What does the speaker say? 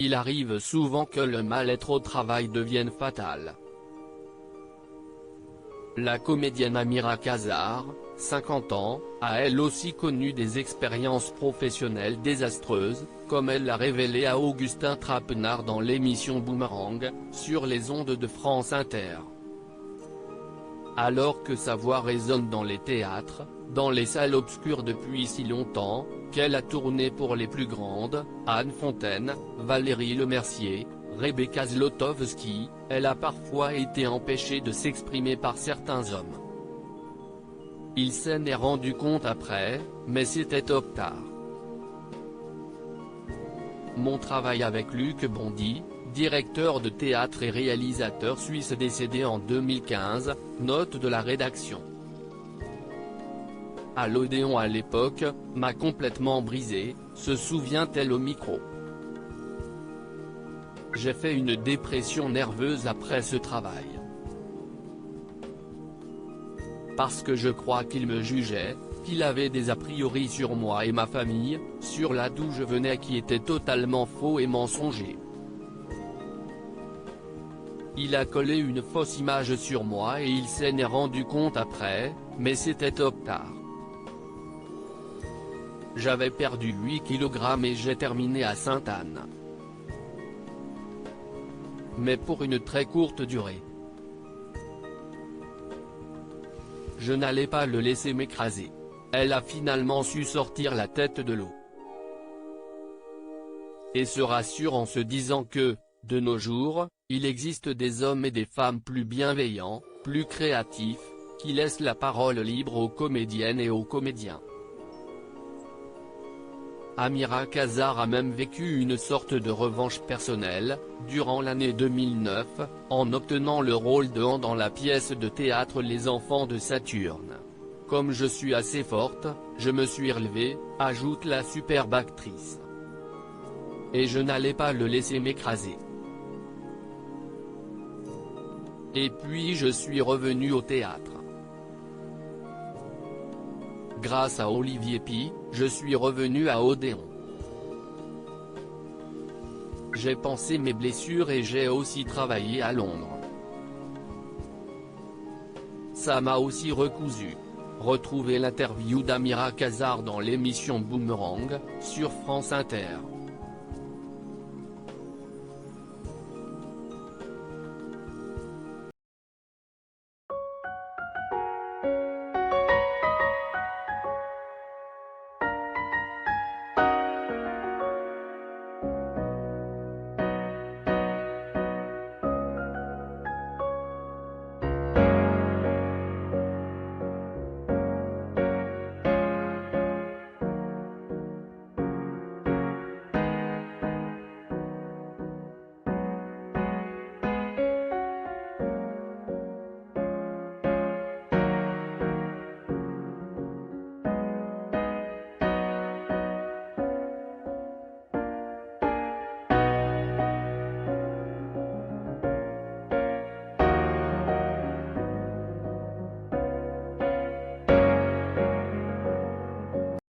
il arrive souvent que le mal-être au travail devienne fatal. La comédienne Amira Khazar, 50 ans, a elle aussi connu des expériences professionnelles désastreuses, comme elle l'a révélé à Augustin Trapenard dans l'émission Boomerang, sur les ondes de France Inter. Alors que sa voix résonne dans les théâtres, dans les salles obscures depuis si longtemps, qu'elle a tourné pour les plus grandes, Anne Fontaine, Valérie Lemercier, Rebecca Zlotowski, elle a parfois été empêchée de s'exprimer par certains hommes. Il s'en est rendu compte après, mais c'était trop tard. Mon travail avec Luc Bondy, directeur de théâtre et réalisateur suisse décédé en 2015, note de la rédaction. À l'Odéon à l'époque, m'a complètement brisé, se souvient-elle au micro. J'ai fait une dépression nerveuse après ce travail. Parce que je crois qu'il me jugeait, qu'il avait des a priori sur moi et ma famille, sur là d'où je venais qui était totalement faux et mensonger. Il a collé une fausse image sur moi et il s'en est rendu compte après, mais c'était trop tard. J'avais perdu 8 kg et j'ai terminé à Sainte-Anne. Mais pour une très courte durée. Je n'allais pas le laisser m'écraser. Elle a finalement su sortir la tête de l'eau. Et se rassure en se disant que, de nos jours, il existe des hommes et des femmes plus bienveillants, plus créatifs, qui laissent la parole libre aux comédiennes et aux comédiens. Amira Khazar a même vécu une sorte de revanche personnelle, durant l'année 2009, en obtenant le rôle de Han dans la pièce de théâtre Les Enfants de Saturne. Comme je suis assez forte, je me suis relevée, ajoute la superbe actrice. Et je n'allais pas le laisser m'écraser. Et puis je suis revenue au théâtre. Grâce à Olivier Py, je suis revenu à Odéon. J'ai pensé mes blessures et j'ai aussi travaillé à Londres. Ça m'a aussi recousu. Retrouvez l'interview d'Amira Khazar dans l'émission Boomerang, sur France Inter.